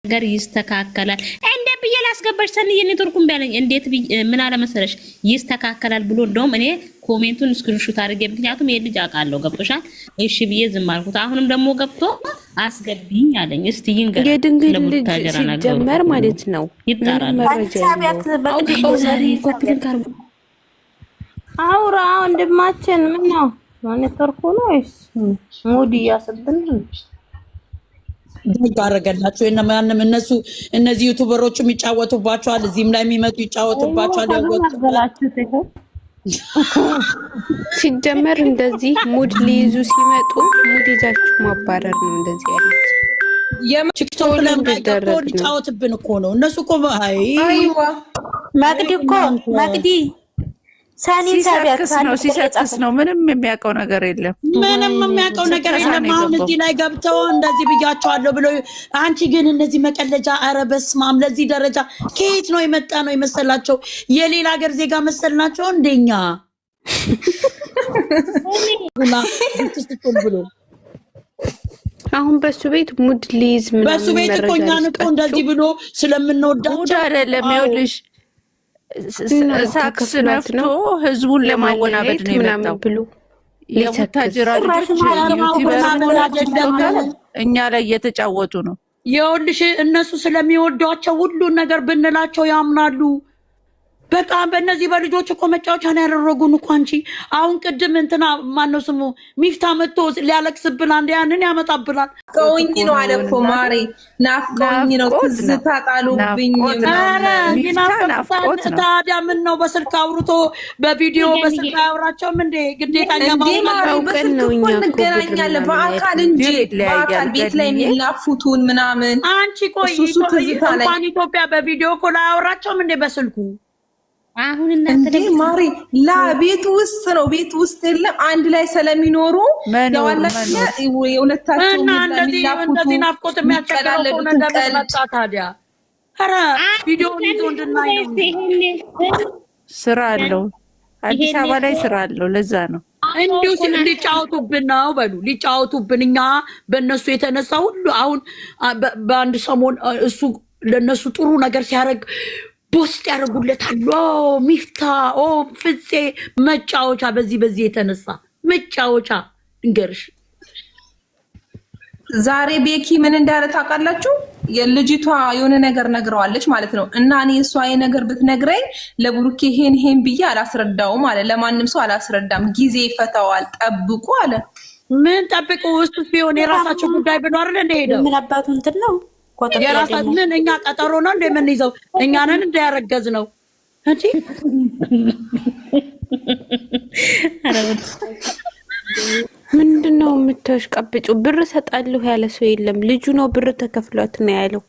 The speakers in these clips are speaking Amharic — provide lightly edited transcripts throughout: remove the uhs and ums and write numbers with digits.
ነገር ይስተካከላል። እንደ ብዬ ላስገባሽ ሰንዬ ኔትወርኩን ቢያለኝ እንዴት ምን አለ መሰለሽ ይስተካከላል ብሎ እንደውም እኔ ኮሜንቱን ስክሪንሾት አድርጌ ምክንያቱም የልጅ አውቃለሁ ገብቶሻል። እሺ ብዬ ዝም አልኩት። አሁንም ደግሞ ገብቶ አስገብኝ አለኝ። እስቲ ይንገር የድንግል ልጅ ሲጀመር ማለት ነው ይጣራል። አውራ ወንድማችን ምን ነው ኔትወርኩ ነው ወይስ ሙድ እያሰብን ታረጋላችሁ? እነማንም እነዚህ ዩቲዩበሮችም ይጫወቱባቸዋል፣ እዚህም ላይ የሚመጡ ይጫወቱባቸዋል። ያወጣላችሁ ሲጀመር እንደዚህ ሙድ ሊይዙ ሲመጡ ሙድ ይዛችሁ ማባረር ነው። እንደዚህ ያሉት ቲክቶክ ላይ ይጫወቱብን እኮ ነው እነሱ እኮ አይዋ ማግዲ እኮ ማግዲ ሳኒ ሲሰክስ ነው። ምንም የሚያውቀው ነገር የለም። ምንም የሚያውቀው ነገር የለም። አሁን እዚህ ላይ ገብተው እንደዚህ ብያቸዋለሁ ብሎ አንቺ ግን እነዚህ መቀለጃ፣ ኧረ በስመ አብ! ለዚህ ደረጃ ከየት ነው የመጣ ነው የመሰላቸው? የሌላ ሀገር ዜጋ መሰልናቸው እንደኛ ብሎ አሁን በሱ ቤት ሙድ ሊዝ ምን በሱ ቤት እኮ እኛን እኮ እንደዚህ ብሎ ስለምንወዳቸው አይደለም። ይኸውልሽ ሳክስ ነፍቶ ህዝቡን ለማወናበድ ነው የመጣው ብሎ የሙታጅራ ልጆች እኛ ላይ እየተጫወቱ ነው። ይኸውልሽ እነሱ ስለሚወዷቸው ሁሉን ነገር ብንላቸው ያምናሉ። በቃ በእነዚህ በልጆች እኮ መጫወቻ ነው ያደረጉን እኮ። አንቺ አሁን ቅድም እንትና ማነው ስሙ ሚፍታ መጥቶ ሊያለቅስብን አንድ ያንን ያመጣብናል። ናፍቆኝ ነው አለ እኮ ማሬ፣ ናፍቆኝ ነው ትዝታ ጣሉብኝ። ታዲያ ምን ነው በስልክ አውርቶ በቪዲዮ በስልክ አያወራቸውም እንዴ? ግዴታኛ እንገናኛለን በአካል እንጂ በአካል ቤት ላይ የሚላፉቱን ምናምን። አንቺ ቆይ እንኳን ኢትዮጵያ በቪዲዮ እኮ ላይ አያወራቸውም እንዴ በስልኩ? አሁን እናንተ ማሪ ቤት ውስጥ ነው፣ ቤት ውስጥ የለም አንድ ላይ ስለሚኖሩ የሁለታቸው እና እንደዚህ ናፍቆት የሚያስቸግረው ነገር መጣ። ታዲያ ኧረ ቪዲዮውን ይዞ እንድናይ ነው። ስራ አለው አዲስ አበባ ላይ ስራ አለው። ለዛ ነው እንዲሁ ሊጫወቱብን ነው በሉ ሊጫወቱብን። እኛ በእነሱ የተነሳ ሁሉ አሁን በአንድ ሰሞን እሱ ለእነሱ ጥሩ ነገር ሲያደርግ ፖስት ያደርጉለታል። ሚፍታ ፍፄ መጫወቻ፣ በዚህ የተነሳ መጫወቻ እንገርሽ። ዛሬ ቤኪ ምን እንዳለ ታውቃላችሁ? የልጅቷ የሆነ ነገር ነግረዋለች ማለት ነው። እና እኔ እሷ ነገር ብትነግረኝ ለብሩኬ ይሄን ብዬ አላስረዳውም አለ። ለማንም ሰው አላስረዳም፣ ጊዜ ይፈታዋል፣ ጠብቁ አለ። ምን ጠብቁ? ውስጥ ቢሆን የራሳቸው ጉዳይ ብሎ አይደል እንደሄደው ምን አባቱ እንትን ነው የራሳችን እኛ ቀጠሮ ነው እንደምንይዘው እኛንን እንዳያረገዝ ነው እንጂ ምንድነው የምታሽቀብጩ? ብር ሰጣለሁ ያለ ሰው የለም። ልጁ ነው ብር ተከፍሏት ነው ያለው።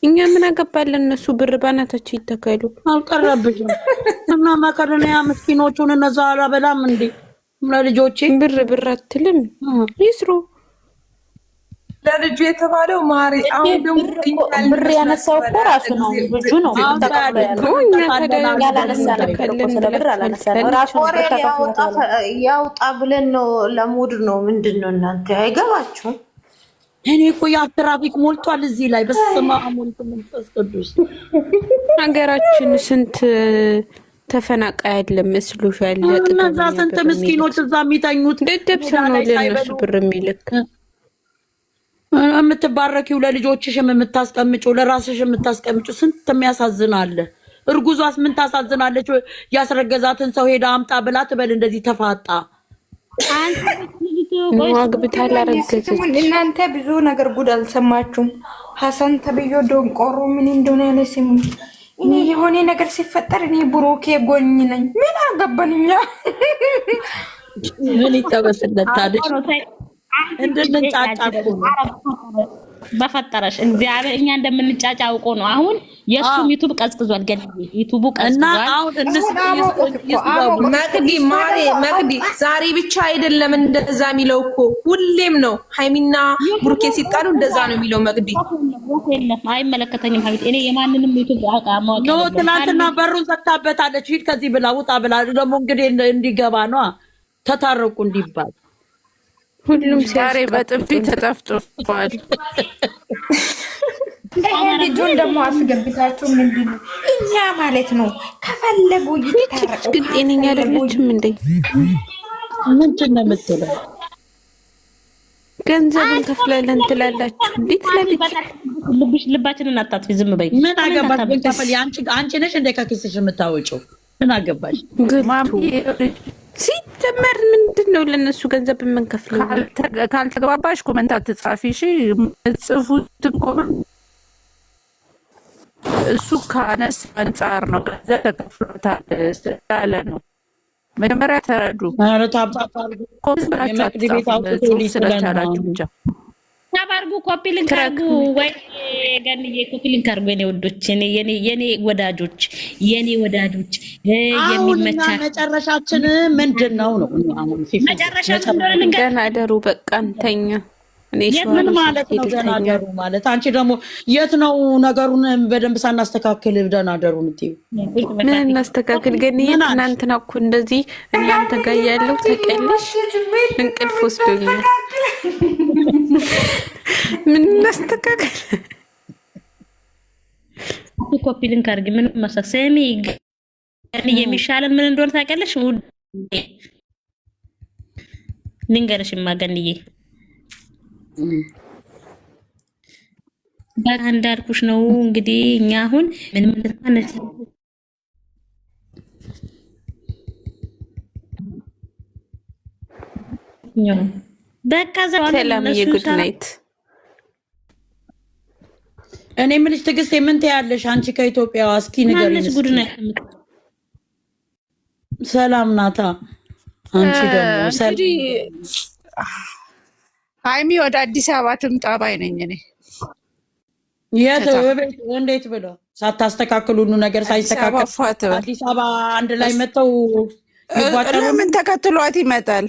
እኛ ምን አገባለን? እነሱ ብር ባናታቸው ይተከሉ። አልቀረብሽም እና መከረኛ ምስኪኖቹን እነዛ አላበላም እንዴ ለልጆቼ ብር አትልም ይስሩ። ለልጁ የተባለው ማሪ አሁን ደግሞ ብር ያነሳው እኮ ራሱ ነው፣ ልጁ ነው። ያውጣ ብለን ነው ለሙድ ነው። ምንድን ነው እናንተ አይገባችሁም? እኔ እኮ ያ ትራፊክ ሞልቷል እዚህ ላይ በስመ አብ ወወልድ ወመንፈስ ቅዱስ። ሀገራችን ስንት ተፈናቃይ ያለ መስሎሻል? እነዛ ስንት ምስኪኖች እዛ የሚተኙት ደደብ ሰው ነው ለነሱ ብር የሚልክ የምትባረኪው ለልጆችሽም የምታስቀምጪው ለራስሽ የምታስቀምጪው ስንት የሚያሳዝን አለ። እርጉዟስ ምን ታሳዝናለች? ያስረገዛትን ሰው ሄዳ አምጣ ብላ ትበል እንደዚህ ተፋጣ። ማግብታላ ረገዘች። እናንተ ብዙ ነገር ጉድ አልሰማችሁም? ሀሰን ተብዮ ዶንቆሮ ምን እንደሆነ ያለ ስሙ። እኔ የሆነ ነገር ሲፈጠር እኔ ብሩኬ ጎኝ ነኝ። ምን አገባንኛ? ምን ይጠበስለት ታዲያ? እንድንጫጫ በፈጠረሽ እግዚአብሔር እኛ እንደምንጫጫ አውቆ ነው። አሁን የሱም ዩቲዩብ ቀዝቅዟል፣ ዩቲዩቡ ቀዝቅዟል። እና አሁን መቅዲ ዛሬ ብቻ አይደለም እንደዛ የሚለው እኮ ሁሌም ነው። ሃይሚና ብሩኬ ሲጣሉ እንደዛ ነው የሚለው። መቅዲ አይመለከተኝም ሀቢት እኔ የማንንም ዩቲዩብ አማውቅ ነው። ትናንትና በሩን ዘግታበታለች። ሂድ ከዚህ ብላ ውጣ ብላ ደግሞ እንግዲህ እንዲገባ ነው ተታረቁ እንዲባል ሁሉም ዛሬ በጥፊ ተጠፍጥፏል። ልጁን ደግሞ አስገብታችሁ ምንድን ነው እኛ ማለት ነው ከፈለጉ ይታረቁ። ግን ጤነኛ አይደለችም እንዴ? ምንድን ነው የምትለው? ገንዘብ እንከፍላለን ትላላችሁ እንዴ? ልብሽ ልባችንን አታጥፊ። ዝም በይ። ምን አገባሽ? ብንከፍል አንቺ ነሽ እንደ ከኪስሽ የምታወጪው። ምን አገባሽ? ሲጀመር ምንድን ነው ለነሱ ገንዘብ የምንከፍለው? ካልተግባባሽ ኮመንት አትጻፊ እሺ። ጽፉትን ኮመንት እሱ ከአነስ አንጻር ነው ገንዘብ ተከፍሎታል ስላለ ነው። መጀመሪያ ተረዱ። ስለቻላችሁ ብቻ ታባርጉ ኮፒ ሊንክ አርጉ። ወይ ገንዬ ኮፒ ሊንክ አርጉ። የኔ ወዶች፣ የኔ ወዳጆች፣ የሚመቻ መጨረሻችን ምንድን ነው? መጨረሻችን ገና አደሩ በቃ እንተኛ። ምን ማለት ነው ደህና አደሩ ማለት? አንቺ ደግሞ የት ነው ነገሩን በደንብ ሳናስተካክል ደህና አደሩ የምትይው? ምን እናስተካክል? ግን ትናንትና እኮ እንደዚህ እናንተ ጋር ያለው ተቀልሽ እንቅልፍ ወስዶኛል። ምን እናስተካክል? ኮፒ ሊንክ አድርጊ። ምን መሰሰሚ የሚሻለን ምን እንደሆነ ታውቂያለሽ? ልንገርሽማ ገንዬ በቃ እንዳልኩሽ ነው። እንግዲህ እኛ አሁን ምንም ልታነስ በቃ ሰላም የጉድ ናይት። እኔ የምልሽ ትዕግስት ምን ትያለሽ አንቺ ከኢትዮጵያ? እስኪ ንገሪኝ። ጉድ ናይት ሰላም ናታ። አንቺ ደግሞ እንግዲህ ሃይሚ ወደ አዲስ አበባ ትምጣ ባይ ነኝ እኔ። የት እንዴት ብሎ ሳታስተካክሉ ሁሉ ነገር ሳይስተካከል አዲስ አበባ አንድ ላይ መተው ይጓጫሉ። ለምን ተከትሏት ይመጣል?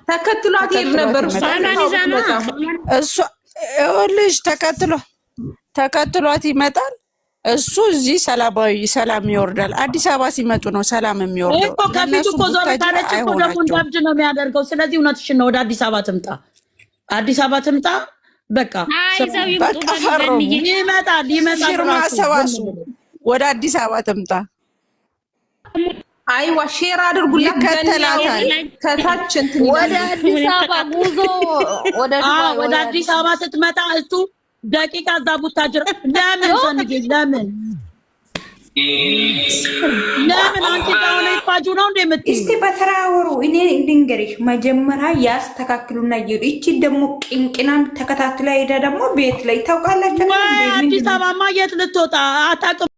ተከትሏት ይሄድ ነበር። እሱ ልጅ ተከትሏት ይመጣል። እሱ እዚህ ሰላም ይወርዳል። አዲስ አበባ ሲመጡ ነው ሰላም የሚወርደው እኮ። ከፊቱ እኮ ዞር ካለች እኮ ደግሞ እንዳብድ ነው የሚያደርገው። ስለዚህ እውነትሽን ነው። ወደ አዲስ አበባ ትምጣ። በቃ ፈረሙ። ይመጣል። ፊርማ አሰባስቡ። ወደ አዲስ አበባ ትምጣ። አይዋ ሼር አድርጉላት። ይከተላታል። ከታች እንትን ወደ አዲስ አበባ ጉዞ ወደ አዲስ አበባ ስትመጣ እሱ ደቂቃ እዛ ቡታጅራ ለምን ሰንጌ ለምን አንቺ ታውለ ይፋጁ ነው እንደምትይ? እስቲ በተራወሩ እኔ ልንገርሽ፣ መጀመሪያ ያስተካክሉና ይሩ። እቺ ደግሞ ቅንቅናን ተከታትላ ሄዳ ደግሞ ቤት ላይ ታውቃላችሁ። አዲስ አበባማ የት ልትወጣ አታውቅም።